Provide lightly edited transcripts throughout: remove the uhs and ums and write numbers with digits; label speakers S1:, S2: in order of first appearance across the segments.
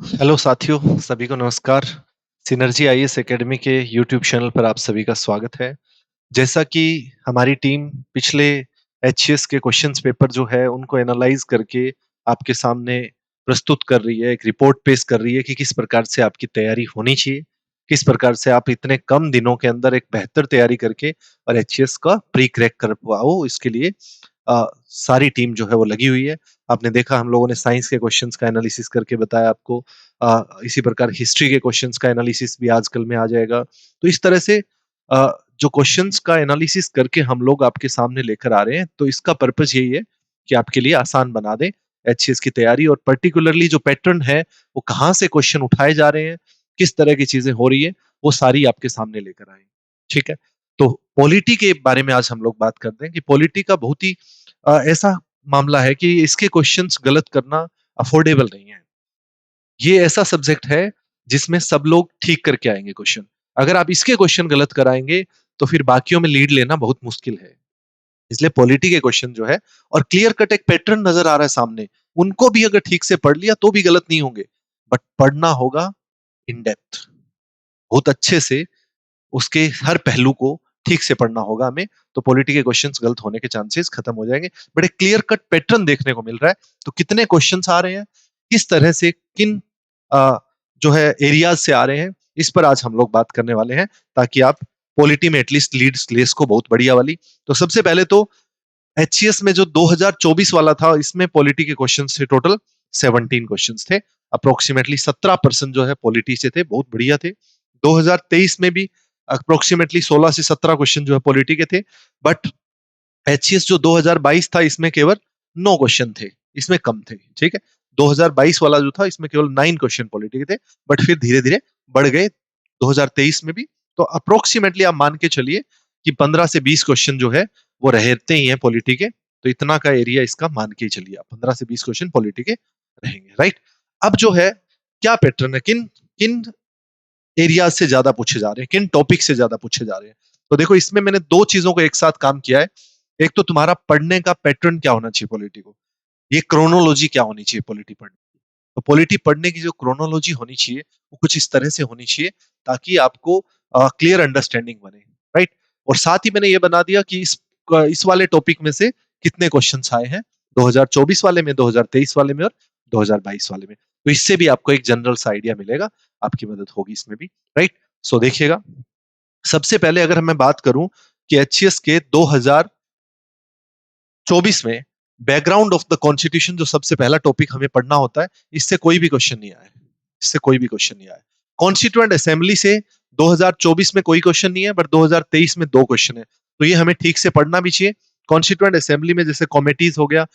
S1: Hello साथियों, सभी को नमस्कार। सिनर्जी आईएएस एकेडमी के यूट्यूब चैनल पर आप सभी का स्वागत है। जैसा कि हमारी टीम पिछले एचसीएस के क्वेश्चंस पेपर जो है उनको एनालाइज करके आपके सामने प्रस्तुत कर रही है, एक रिपोर्ट पेश कर रही है कि किस प्रकार से आपकी तैयारी होनी चाहिए, किस प्रकार से आप इतने कम दिनों के अंदर एक बेहतर तैयारी करके और एचसीएस का प्री क्रैक कर पाओ। इसके लिए सारी टीम जो है वो लगी हुई है। आपने देखा हम लोगों ने साइंस के क्वेश्चंस का एनालिसिस करके बताया आपको। इसी प्रकार हिस्ट्री के क्वेश्चंस का एनालिसिस भी आजकल में आ जाएगा। तो इस तरह से जो क्वेश्चंस का एनालिसिस करके हम लोग आपके सामने लेकर आ रहे हैं, तो इसका पर्पस यही है कि आपके लिए आसान बना दें एचसीएस की तैयारी, और पर्टिकुलरली जो पैटर्न है वो कहाँ से क्वेश्चन उठाए जा रहे हैं, किस तरह की चीजें हो रही है, वो सारी आपके सामने लेकर आए। ठीक है। तो पॉलिटी के बारे में आज हम लोग बात करते हैं कि पॉलिटी का बहुत ही ऐसा मामला है कि इसके क्वेश्चंस गलत करना अफोर्डेबल नहीं है। ये ऐसा सब्जेक्ट है जिसमें सब लोग ठीक करके आएंगे क्वेश्चन। अगर आप इसके क्वेश्चन गलत कराएंगे तो फिर बाकियों में लीड लेना बहुत मुश्किल है। इसलिए पॉलिटी के क्वेश्चन जो है, और क्लियर कट एक पैटर्न नजर आ रहा है सामने, उनको भी अगर ठीक से पढ़ लिया तो भी गलत नहीं होंगे। बट पढ़ना होगा इन डेप्थ, बहुत अच्छे से, उसके हर पहलू को ठीक से पढ़ना होगा हमें। तो पॉलिटी के क्वेश्चंस गलत होने के चांसेस खत्म हो जाएंगे। बट एक क्लियर कट पैटर्न देखने को मिल रहा है। तो कितने क्वेश्चंस आ रहे हैं, किस तरह से, किन अ, जो है एरियाज से आ रहे हैं, इस पर आज हम लोग बात करने वाले हैं, ताकि आप पॉलिटी में एटलीस्ट लीड्स ले इसको बहुत बढ़िया वाली। तो सबसे पहले तो एचसीएस में जो 2024 वाला था, इसमें पॉलिटी के क्वेश्चन थे टोटल 17 क्वेश्चन थे। अप्रोक्सीमेटली 17% जो है पॉलिटी से थे, बहुत बढ़िया थे। 2023 में भी अप्रोक्सीमेटली 16 से 17 क्वेश्चन जो है पॉलिटी के थे। बट एचसीएस जो 2022 था, इसमें केवल 9 क्वेश्चन थे, इसमें कम थे। ठीक है। 2022 वाला जो था, इसमें केवल 9 क्वेश्चन पॉलिटी के थे। बट फिर धीरे धीरे बढ़ गए 2023 में भी। तो अप्रोक्सीमेटली आप मान के चलिए कि 15 से 20 क्वेश्चन जो है वो रहते ही हैं पॉलिटी के। तो इतना का एरिया इसका मान के ही चलिए आप, 15 से 20 क्वेश्चन पॉलिटी के रहेंगे। राइट। अब जो है क्या पैटर्न है, किन किन एरियाज से ज्यादा पूछे जा रहे हैं, किन टॉपिक से ज्यादा पूछे जा रहे हैं। तो देखो, इसमें मैंने दो चीजों को एक साथ काम किया है। एक तो तुम्हारा पढ़ने का पैटर्न क्या होना चाहिए पॉलिटी को, ये क्रोनोलॉजी क्या होनी चाहिए पॉलिटी पढ़ने की। तो पॉलिटी पढ़ने की जो क्रोनोलॉजी होनी चाहिए वो कुछ इस तरह से होनी चाहिए, ताकि आपको क्लियर अंडरस्टैंडिंग बने। राइट। और साथ ही मैंने ये बना दिया कि इस वाले टॉपिक में से कितने क्वेश्चंस आए हैं 2024 वाले में, 2023 वाले में और 2022 वाले में। तो इससे भी आपको एक जनरल सा आइडिया मिलेगा, आपकी मदद होगी इसमें भी। राइट। सो देखिएगा, सबसे पहले अगर मैं बात करूं कि एचसीएस के 2024 में बैकग्राउंड ऑफ द कॉन्स्टिट्यूशन जो सबसे पहला टॉपिक हमें पढ़ना होता है, इससे कोई भी क्वेश्चन नहीं आया। इससे कोई भी क्वेश्चन नहीं आया। कॉन्स्टिट्यूएंट असेंबली से 2024 में कोई क्वेश्चन नहीं है, बट 2023 में दो क्वेश्चन है। तो ये हमें ठीक से पढ़ना भी चाहिए। कॉन्स्टिट्यूएंट असेंबली में जैसे कॉमिटीज हो गया,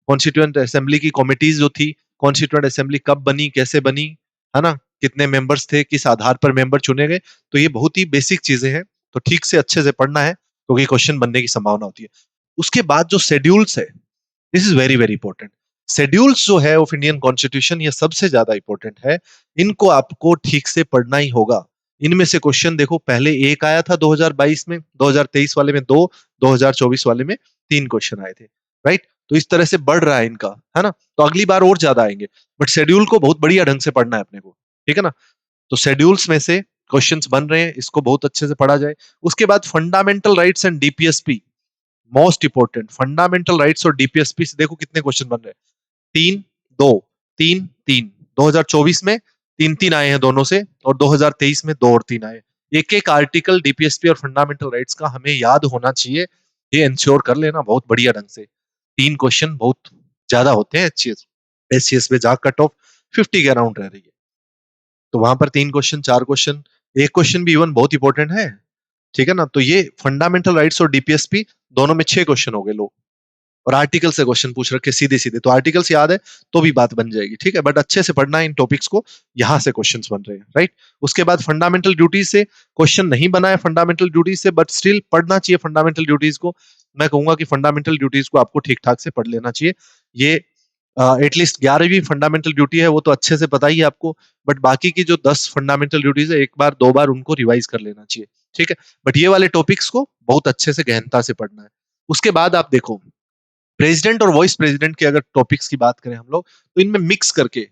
S1: कॉन्स्टिट्यूएंट असेंबली की कॉमिटीज जो थी, कॉन्स्टिट्यूएंट असेंबली कब बनी, कैसे बनी, है ना, कितने मेंबर्स थे, किस आधार पर मेंबर चुने गए। तो ये बहुत ही बेसिक चीजें हैं। तो ठीक से अच्छे से पढ़ना है, क्योंकि क्वेश्चन बनने की संभावना होती है। उसके बाद जो शेड्यूल्स है, this is very very important. Schedules जो है ऑफ इंडियन कॉन्स्टिट्यूशन, ये सबसे ज्यादा इंपॉर्टेंट है। इनको आपको ठीक से पढ़ना ही होगा। इनमें से क्वेश्चन देखो, पहले एक आया था 2022 में, 2023 वाले में दो, 2024 वाले में तीन क्वेश्चन आए थे। राइट। तो इस तरह से बढ़ रहा है इनका, है ना। तो अगली बार और ज्यादा आएंगे। बट शेड्यूल को बहुत बढ़िया ढंग से पढ़ना है अपने को। ठीक है ना। तो शेड्यूल्स में से क्वेश्चंस बन रहे हैं, इसको बहुत अच्छे से पढ़ा जाए। उसके बाद fundamental rights and DPSP, most important. Fundamental rights और डीपीएसपी से देखो कितने क्वेश्चन बन रहे हैं। तीन, दो, तीन, तीन। 2024 में तीन तीन आए हैं दोनों से, और 2023 में दो और तीन आए। एक एक आर्टिकल डीपीएसपी और फंडामेंटल राइट्स का हमें याद होना चाहिए। ये इंश्योर कर लेना बहुत बढ़िया ढंग से। तीन क्वेश्चन बहुत ज्यादा होते हैं एचसीएस। एचसीएस में जहाँ कट ऑफ 50 के अराउंड रह रही है, तो वहां पर तीन क्वेश्चन, चार क्वेश्चन, एक क्वेश्चन भी इवन बहुत इंपॉर्टेंट है। ठीक है ना। तो ये फंडामेंटल राइट्स और डीपीएसपी दोनों में 6 क्वेश्चन हो गए लो। और आर्टिकल से क्वेश्चन पूछ रखे सीधे सीधे, तो आर्टिकल्स याद है तो भी बात बन जाएगी। ठीक है। बट अच्छे से पढ़ना है इन टॉपिक्स को, यहां से क्वेश्चंस बन रहे हैं। राइट। उसके बाद फंडामेंटल ड्यूटीज से क्वेश्चन नहीं बना है, फंडामेंटल ड्यूटीज से, बट स्टिल पढ़ना चाहिए फंडामेंटल ड्यूटीज को। मैं कहूंगा कि फंडामेंटल ड्यूटीज को आपको ठीक ठाक से पढ़ लेना चाहिए। ये एटलीस्ट 11वीं फंडामेंटल ड्यूटी है, वो तो अच्छे से पता ही है आपको। बट बाकी की जो 10 फंडामेंटल ड्यूटीज है, एक बार दो बार उनको रिवाइज कर लेना चाहिए। ठीक है। बट ये वाले टॉपिक्स को बहुत अच्छे से गहनता से पढ़ना है। उसके बाद आप देखो, प्रेसिडेंट और वाइस प्रेसिडेंट के अगर टॉपिक्स की बात करें हम लोग, तो इनमें मिक्स करके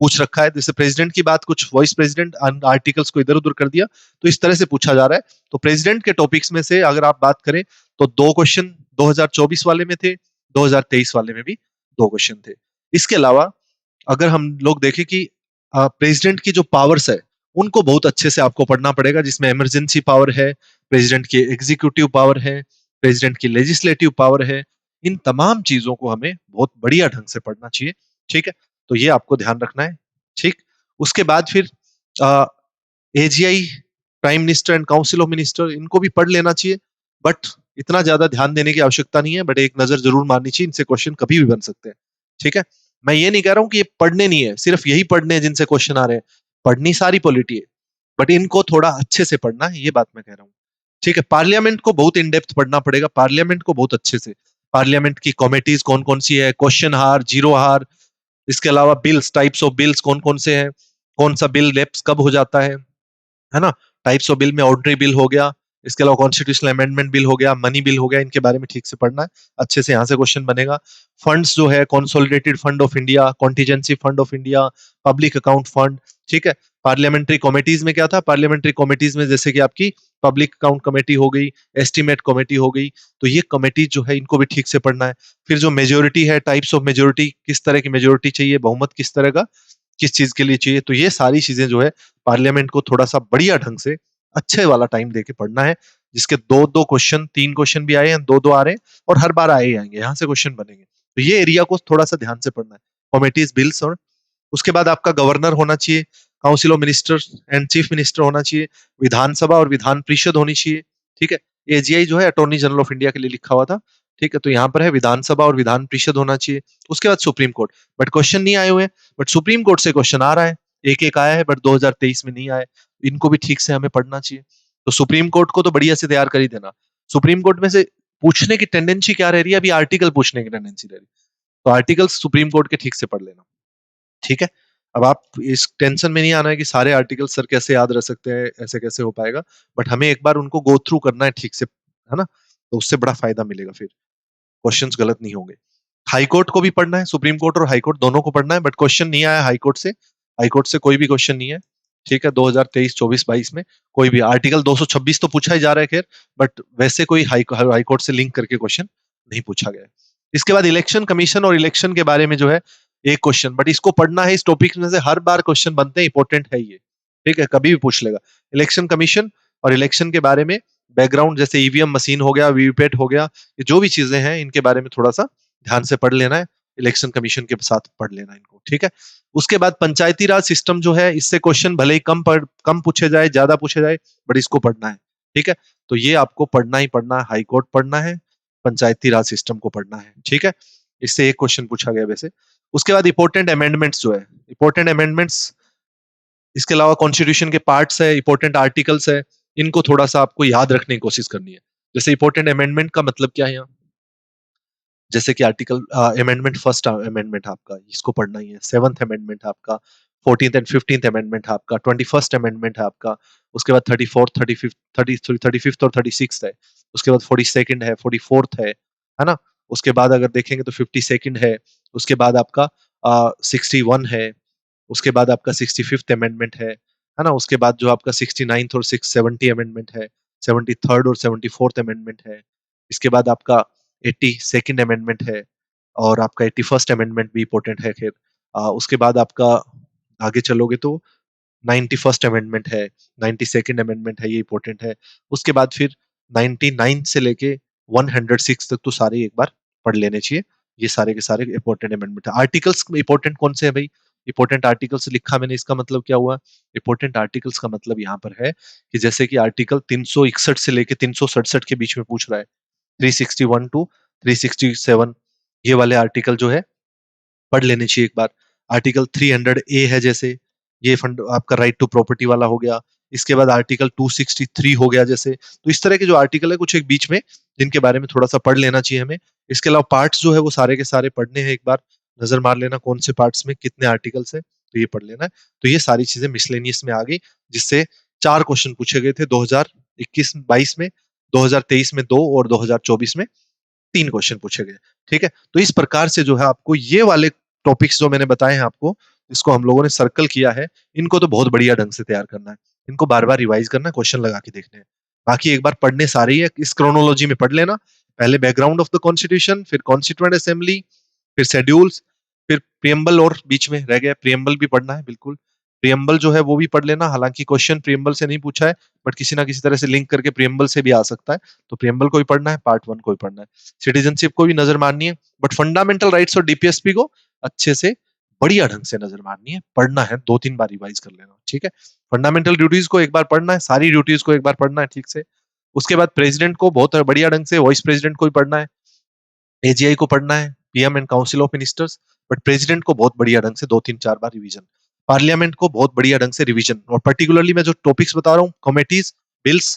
S1: पूछ रखा है। जैसे प्रेसिडेंट की बात, कुछ वाइस प्रेसिडेंट आर्टिकल्स को इधर उधर कर दिया, तो इस तरह से पूछा जा रहा है। तो प्रेसिडेंट के टॉपिक्स में से अगर आप बात करें तो दो क्वेश्चन 2024 वाले में थे, 2023 वाले में भी दो क्वेश्चन थे। इसके अलावा अगर हम लोग देखें कि प्रेसिडेंट की जो पावर्स है उनको बहुत अच्छे से आपको पढ़ना पड़ेगा, जिसमें इमरजेंसी पावर है, प्रेसिडेंट की एग्जीक्यूटिव पावर है, प्रेसिडेंट की लेजिस्लेटिव पावर है। इन तमाम चीजों को हमें बहुत बढ़िया ढंग से पढ़ना चाहिए। ठीक है, तो ये आपको ध्यान रखना है। ठीक, उसके बाद फिर AGI, prime minister and council of minister, इनको भी पढ़ लेना चाहिए, बट इतना ज्यादा ध्यान देने की आवश्यकता नहीं है, बट एक नजर जरूर मारनी चाहिए, इनसे क्वेश्चन कभी भी बन सकते हैं। ठीक है, मैं ये नहीं कह रहा हूं कि ये पढ़ने नहीं है, सिर्फ यही पढ़ने हैं जिनसे क्वेश्चन आ रहे हैं। पढ़नी सारी पॉलिटी है, बट इनको थोड़ा अच्छे से पढ़ना है, ये बात मैं कह रहा हूँ। ठीक है, पार्लियामेंट को बहुत इन डेप्थ पढ़ना पड़ेगा, पार्लियामेंट को बहुत अच्छे से। पार्लियामेंट की कॉमिटीज कौन कौन सी है, क्वेश्चन हार, जीरो हार, इसके अलावा बिल्स, टाइप्स ऑफ बिल्स कौन कौन से हैं, कौन सा बिल लेप्स कब हो जाता है ना। टाइप्स ऑफ बिल में ऑर्डिनरी बिल हो गया, इसके अलावा कॉन्स्टिट्यूशनल अमेंडमेंट बिल हो गया, मनी बिल हो गया, इनके बारे में ठीक से पढ़ना है, अच्छे से यहाँ से क्वेश्चन बनेगा। फंड्स जो है, consolidated fund of India, contingency fund of India, public account fund. ठीक है, पार्लियामेंट्री कमेटीज में क्या था, पार्लियामेंट्री कमेटीज में जैसे कि आपकी पब्लिक अकाउंट कमेटी हो गई, एस्टिमेट कमेटी हो गई, तो ये कमेटी जो है इनको भी ठीक से पढ़ना है। फिर जो मेजोरिटी है, टाइप्स ऑफ मेजोरिटी, किस तरह की मेजोरिटी चाहिए, बहुमत किस तरह का किस चीज के लिए चाहिए, तो ये सारी चीजें जो है पार्लियामेंट को थोड़ा सा बढ़िया ढंग से अच्छे वाला टाइम देके पढ़ना है, जिसके दो दो क्वेश्चन, तीन क्वेश्चन भी आए हैं, दो दो आ रहे हैं, और हर बार आए ही आएंगे, यहाँ से क्वेश्चन बनेंगे। तो ये एरिया को थोड़ा सा ध्यान से पढ़ना है, कॉमिटीज, बिल्स। और उसके बाद आपका गवर्नर होना चाहिए, council of minister and chief minister होना चाहिए, विधानसभा और विधान परिषद होनी चाहिए। ठीक है, एजीआई जो है अटॉर्नी जनरल ऑफ इंडिया के लिए लिखा हुआ था। ठीक है, तो यहाँ पर है विधानसभा और विधान परिषद होना चाहिए। उसके बाद सुप्रीम कोर्ट, बट क्वेश्चन नहीं आए हुए हैं, बट सुप्रीम कोर्ट से क्वेश्चन आ रहा है, एक एक आया है, बट 2023 में नहीं आए, इनको भी ठीक से हमें पढ़ना चाहिए। तो सुप्रीम कोर्ट को तो बढ़िया से तैयार कर ही देना। सुप्रीम कोर्ट में से पूछने की टेंडेंसी क्या रह रही है, अभी आर्टिकल पूछने की टेंडेंसी रह रही है, तो आर्टिकल सुप्रीम कोर्ट के ठीक से पढ़ लेना। ठीक है, अब आप इस टेंशन में नहीं आना है कि सारे आर्टिकल सर कैसे याद रख सकते हैं, ऐसे कैसे हो पाएगा, बट हमें एक बार उनको गो थ्रू करना है ठीक से, है ना, तो उससे बड़ा फायदा मिलेगा, फिर क्वेश्चंस गलत नहीं होंगे। हाई कोर्ट को भी पढ़ना है, सुप्रीम कोर्ट और हाई कोर्ट दोनों को पढ़ना है, बट क्वेश्चन नहीं आया हाई कोर्ट से, हाई कोर्ट से कोई भी क्वेश्चन नहीं है। ठीक है, 2023 24 22 में कोई भी आर्टिकल 226 तो पूछा ही जा रहा है, खैर, बट वैसे कोई हाई कोर्ट से लिंक करके क्वेश्चन नहीं पूछा गया है। इसके बाद इलेक्शन कमीशन और इलेक्शन के बारे में जो है एक क्वेश्चन, बट इसको पढ़ना है, इस टॉपिक में से हर बार क्वेश्चन बनते हैं, इंपॉर्टेंट है ये। ठीक है, कभी भी पूछ लेगा इलेक्शन कमीशन और इलेक्शन के बारे में, बैकग्राउंड जैसे ईवीएम मशीन हो गया, वीवीपैट हो गया, ये जो भी चीजें हैं इनके बारे में थोड़ा सा ध्यान से पढ़ लेना है, इलेक्शन कमीशन के साथ पढ़ लेना इनको। ठीक है, उसके बाद पंचायती राज सिस्टम जो है, इससे क्वेश्चन भले ही कम पूछे जाए, ज्यादा पूछे जाए, बट इसको पढ़ना है। ठीक है, तो ये आपको पढ़ना ही पढ़ना है, हाई कोर्ट पढ़ना है, पंचायती राज सिस्टम को पढ़ना है। ठीक है, इससे एक क्वेश्चन पूछा गया वैसे। उसके बाद इंपॉर्टेंट अमेंडमेंट्स जो है, इंपॉर्टेंट अमेंडमेंट्स, इसके अलावा कॉन्स्टिट्यूशन के पार्ट्स है, इंपॉर्टेंट आर्टिकल्स है, इनको थोड़ा सा आपको याद रखने की कोशिश करनी है। जैसे इंपॉर्टेंट अमेंडमेंट का मतलब क्या है यहाँ, जैसे कि आर्टिकल अमेंडमेंट, फर्स्ट अमेंडमेंट आपका, इसको पढ़ना ही है, सेवंथ अमेंडमेंट आपका, 14th एंड 15th अमेंडमेंट आपका, 21st अमेंडमेंट है आपका, उसके बाद 34th, 35th, 35th और 36th है, उसके बाद 42nd है, 44th है ना, उसके बाद अगर देखेंगे तो 52nd है, उसके बाद आपका 61 है, उसके बाद आपका 65th अमेंडमेंट है ना, उसके बाद जो आपका 69th और 670 अमेंडमेंट है, 73rd और 74th अमेंडमेंट है, इसके बाद आपका 82nd अमेंडमेंट है, और आपका 81st अमेंडमेंट भी इंपॉर्टेंट है, खैर। उसके बाद आपका आगे चलोगे तो 91st अमेंडमेंट है, 92nd अमेंडमेंट है, ये इंपॉर्टेंट है। उसके बाद फिर 99 से लेके 106 तक तो सारे एक बार पढ़ लेने चाहिए, ये सारे के सारे इंपॉर्टेंट अमेंडमेंट है। आर्टिकल्स इंपॉर्टेंट कौन से है भाई, इंपॉर्टेंट आर्टिकल्स लिखा मैंने, इसका मतलब क्या हुआ, इंपॉर्टेंट आर्टिकल्स का मतलब यहाँ पर है कि जैसे कि आर्टिकल 361 से लेके 367 के बीच में पूछ रहा है, 361 टू 367, ये वाले आर्टिकल जो है पढ़ लेने चाहिए एक बार। आर्टिकल 300 ए है, जैसे ये फंड आपका राइट टू प्रॉपर्टी वाला हो गया। इसके बाद आर्टिकल 263 हो गया, जैसे, तो इस तरह के जो आर्टिकल है कुछ एक बीच में, जिनके बारे में थोड़ा सा पढ़ लेना चाहिए हमें। इसके अलावा पार्ट्स जो है वो सारे के सारे पढ़ने हैं, एक बार नजर मार लेना कौन से पार्ट्स में कितने आर्टिकल्स है, तो ये पढ़ लेना है। तो ये सारी चीजें मिसलेनियस में आ गई, जिससे 4 क्वेश्चन पूछे गए थे 2021-22 में, 2023 में 2 और 2024 में 3 क्वेश्चन पूछे गए। ठीक है, तो इस प्रकार से जो है आपको ये वाले टॉपिक्स जो मैंने बताए हैं आपको, इसको हम लोगों ने सर्कल किया है, इनको तो बहुत बढ़िया ढंग से तैयार करना है। इनको बार-बार रिवाइज़ करना है, क्वेश्चन लगा के देखने हैं। बाकी एक बार पढ़ने सारे ही है, इस क्रोनोलॉजी में पढ़ लेना। पहले बैकग्राउंड ऑफ द कॉन्स्टिट्यूशन, फिर कॉन्स्टिट्यूएंट असेंबली, फिर शेड्यूल्स, फिर प्रिएम्बल और बीच में रह गया प्रिएम्बल भी पढ़ना है बिल्कुल। प्रिएम्बल जो है वो भी पढ़ लेना, हालाँकि क्वेश्चन प्रिएम्बल से नहीं पूछा है, बट किसी ना किसी तरह से लिंक करके प्रिएम्बल से भी आ सकता है। तो प्रिएम्बल को भी पढ़ना है, पार्ट 1 को भी पढ़ना है। सिटीजनशिप को भी नज़र मारनी है, बट फंडामेंटल राइट्स और डीपीएसपी को अच्छे से बढ़िया ढंग से नज़र मारनी है, पढ़ना है, 2-3 बार रिवाइज़ कर लेना, ठीक है? फंडामेंटल ड्यूटीज़ को एक बार पढ़ना है, सारी ड्यूटीज़ को एक बार पढ़ना है ठीक से। उसके बाद प्रेज़िडेंट को बहुत बढ़िया ढंग से, वाइस प्रेज़िडेंट को भी पढ़ना है। एजीआई को पढ़ना है, PM and council of ministers, but president को बहुत बढ़िया ढंग से 2-3-4 बार रिवीजन। पार्लियामेंट को बहुत बढ़िया ढंग से रिवीजन, और पर्टिकुलरली मैं जो टॉपिक्स बता रहा हूँ, कमिटीज, बिल्स,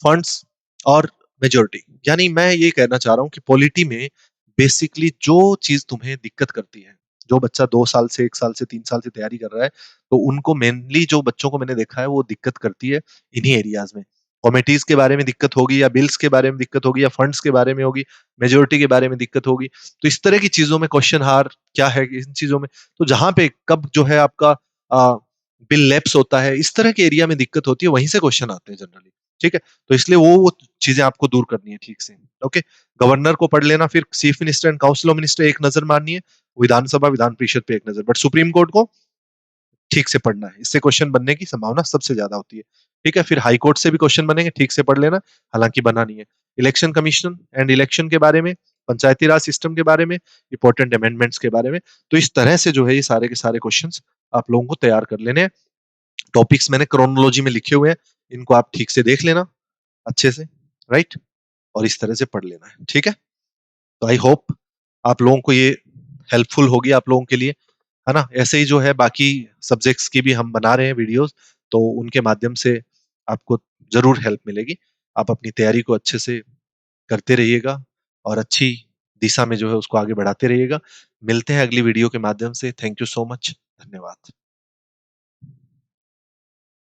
S1: फंड्स और मेजोरिटी। यानी मैं ये कहना चाह रहा हूँ कि पॉलिटी में बेसिकली जो चीज तुम्हें दिक्कत करती है, जो बच्चा 2 साल से, 1 साल से, 3 साल से तैयारी कर रहा है, तो उनको मेनली जो बच्चों को मैंने देखा है वो दिक्कत करती है इन्हीं एरियाज में। कमिटीज के बारे में दिक्कत होगी, या बिल्स के बारे में दिक्कत होगी, या फंड्स के बारे में होगी, मेजोरिटी के बारे में दिक्कत होगी। तो इस तरह की चीजों में क्वेश्चन हार क्या है, इन चीजों में तो जहां पे कब जो है आपका बिल लैप्स होता है, इस तरह के एरिया में दिक्कत होती है, वहीं से क्वेश्चन आते हैं जनरली। ठीक है, तो इसलिए वो चीजें आपको दूर करनी है ठीक से। ओके, गवर्नर को पढ़ लेना, फिर chief minister and council of minister एक नजर मारनी है, विधानसभा विधान परिषद पे एक नजर, बट सुप्रीम कोर्ट को ठीक से पढ़ना है, इससे क्वेश्चन बनने की संभावना सबसे ज्यादा होती है। ठीक है, फिर हाई कोर्ट से भी क्वेश्चन बनेंगे, ठीक से पढ़ लेना, हालांकि बना नहीं है। इलेक्शन कमीशन एंड इलेक्शन के बारे में, पंचायती राज सिस्टम के बारे में, इंपॉर्टेंट अमेंडमेंट्स के बारे में। तो इस तरह से जो है ये सारे के सारे क्वेश्चंस आप लोगों को तैयार कर लेने हैं। टॉपिक्स मैंने क्रोनोलॉजी में लिखे हुए हैं, इनको आप ठीक से देख लेना अच्छे से, राइट, और इस तरह से पढ़ लेना है। ठीक है, तो आई होप आप लोगों को ये हेल्पफुल होगी आप लोगों के लिए, है ना? ऐसे ही जो है बाकी सब्जेक्ट्स की भी हम बना रहे हैं वीडियोस, तो उनके माध्यम से आपको ज़रूर हेल्प मिलेगी। आप अपनी तैयारी को अच्छे से करते रहिएगा और अच्छी दिशा में जो है उसको आगे बढ़ाते रहिएगा। मिलते हैं अगली वीडियो के माध्यम से। Thank you so much. धन्यवाद।